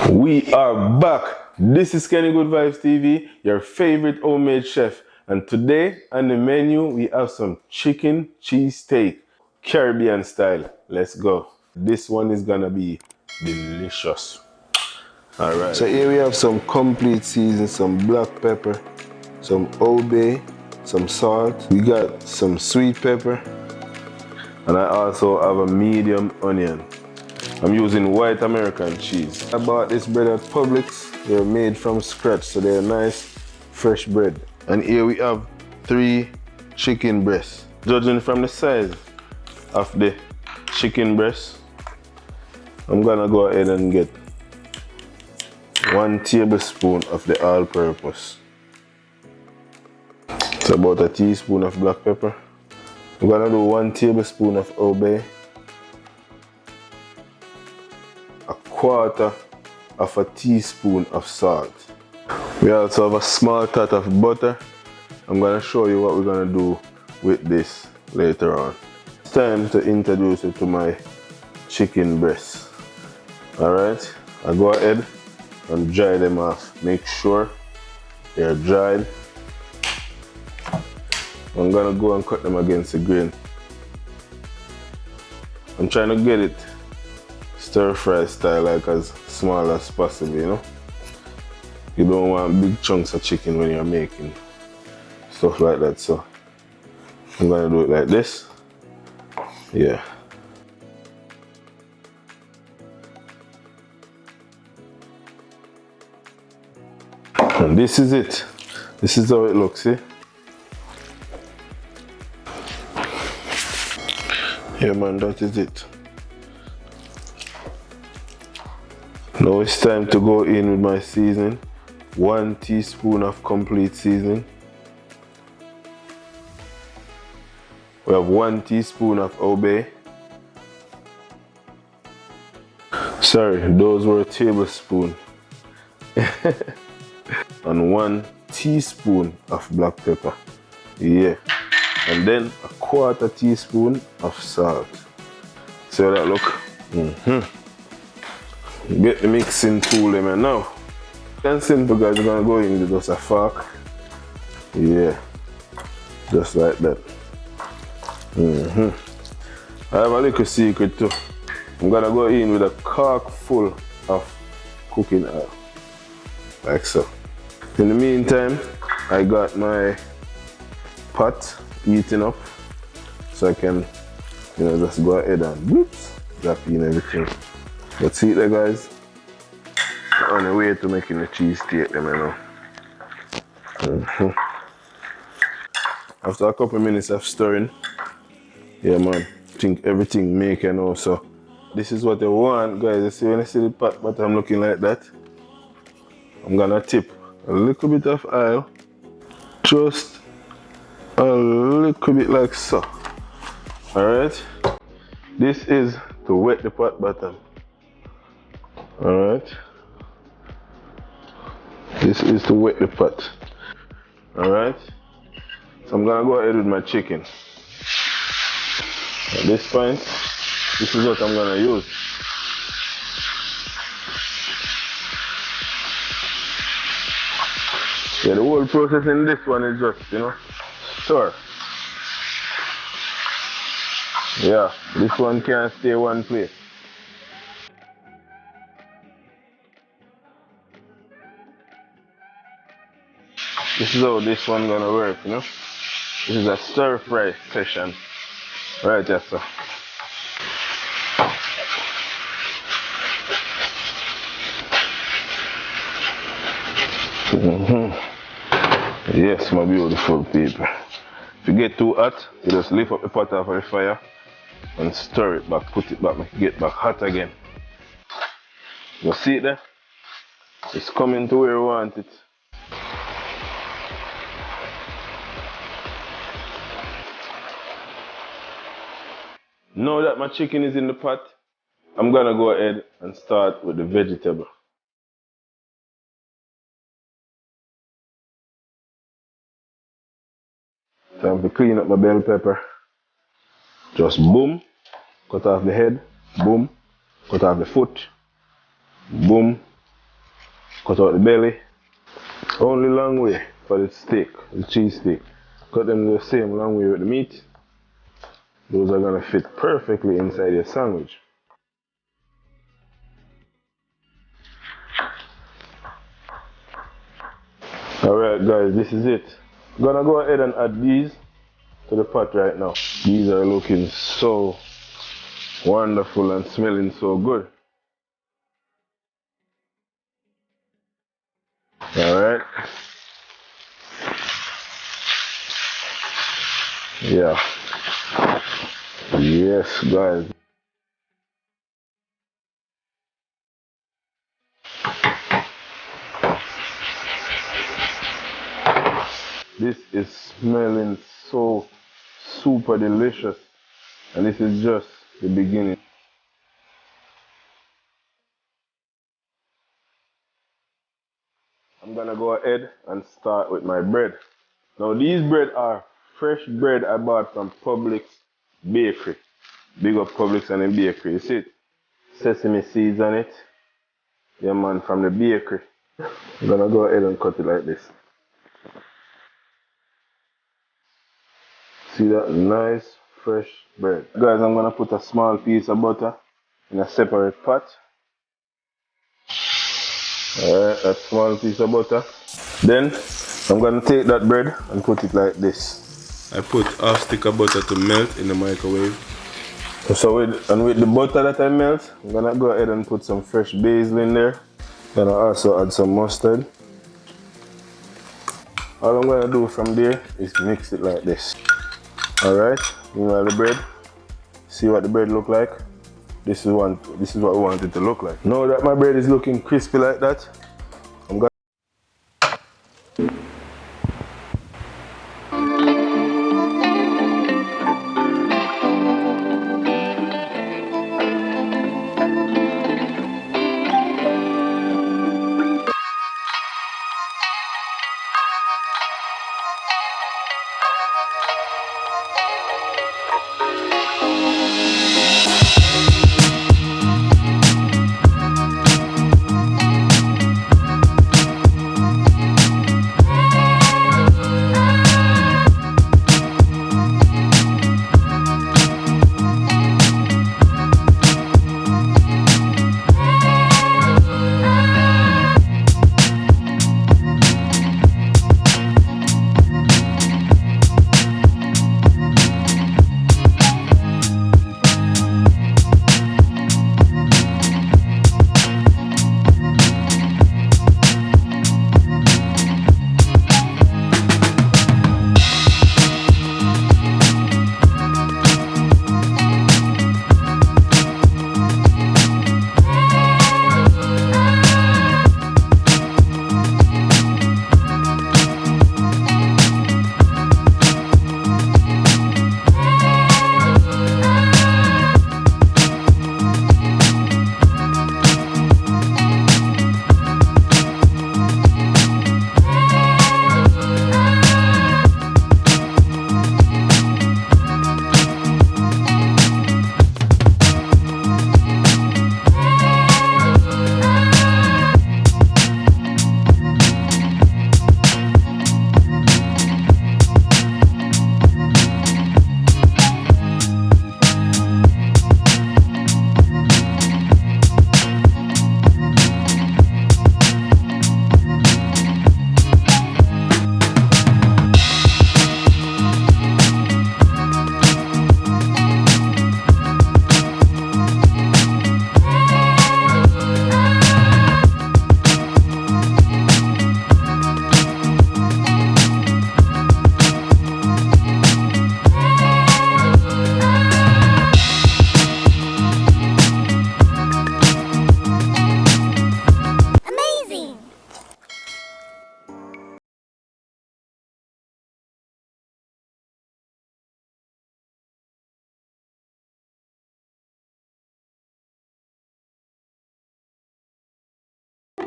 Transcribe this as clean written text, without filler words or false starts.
We are back. This is Kenny Good Vibes TV, your favorite homemade chef. And today on the menu, we have some chicken cheesesteak, Caribbean style. Let's go. This one is gonna be delicious. All right. So here we have some complete season, some black pepper, some Old Bay, some salt. We got some sweet pepper. And I also have a medium onion. I'm using white American cheese. I bought this bread at Publix. They're made from scratch, so they're nice, fresh bread. And here we have 3 chicken breasts. Judging from the size of the chicken breast, I'm gonna go ahead and get 1 tablespoon of the all-purpose. It's about a teaspoon of black pepper. I'm gonna do 1 tablespoon of Old Bay. 1/4 of a teaspoon of salt. We also have a small tot of butter. I'm gonna show you what we're gonna do with this later on. It's time to introduce it to my chicken breasts. Alright, I go ahead and dry them off. Make sure they're dried. I'm gonna go and cut them against the grain. I'm trying to get it stir fry style, like as small as possible, you know. You don't want big chunks of chicken when you're making stuff like that, so I'm gonna do it like this. Yeah. And this is it. This is how it looks, see? Yeah man, that is it. Now it's time to go in with my seasoning. 1 teaspoon of complete seasoning. We have 1 teaspoon of Old Bay. Sorry, those were a tablespoon. And 1 teaspoon of black pepper. Yeah. And then 1/4 teaspoon of salt. See how that look? Get the mixing tool in there now. And simple guys, you're gonna go in with just a fork. Yeah. Just like that. I have a little secret too. I'm gonna go in with a cork full of cooking oil. Like so. In the meantime, I got my pot heating up. So I can, just go ahead and whoops, drop in everything. But see it there guys, on the way to making the cheesesteak them, After a couple minutes of stirring, yeah man, I think everything making now. So this is what I want guys. You see when I see the pot bottom looking like that, I'm gonna tip a little bit of oil, just a little bit like so. Alright, this is to wet the pot bottom. Alright, this is to wet the pot. Alright, so I'm gonna go ahead with my chicken. At this point, this is what I'm gonna use. Yeah, the whole process in this one is just, stir. Yeah, this one can't stay one place. This is how this one gonna work, This is a stir fry session. Right, yes sir. Yes, my beautiful people. If you get too hot, you just lift up the pot off of the fire and stir it back, put it back, make it get back hot again. You see it there? It's coming to where you want it. Now that my chicken is in the pot, I'm gonna go ahead and start with the vegetable. Time to clean up my bell pepper. Just boom, cut off the head, boom, cut off the foot, boom, Cut out the belly. Only long way for the steak, the cheese steak. Cut them the same long way with the meat. Those are gonna fit perfectly inside your sandwich. Alright guys, this is it. I'm gonna go ahead and add these to the pot right now. These are looking so wonderful and smelling so good. Alright. Yeah. Yes, guys. This is smelling so super delicious. And this is just the beginning. I'm gonna go ahead and start with my bread. Now these bread are fresh bread I bought from Publix Bakery. Big up Publix and the bakery. You see it? Sesame seeds on it. Yeah man, from the bakery. I'm gonna go ahead and cut it like this. See that nice fresh bread. Guys, I'm gonna put a small piece of butter in a separate pot. Alright, a small piece of butter. Then I'm gonna take that bread and put it like this. I put half stick of butter to melt in the microwave. So with the butter that I melt, I'm gonna go ahead and put some fresh basil in there. Gonna also add some mustard. All I'm gonna do from there is mix it like this. Alright, meanwhile the bread, see what the bread look like? This is what we want it to look like. Now that my bread is looking crispy like that, I'm gonna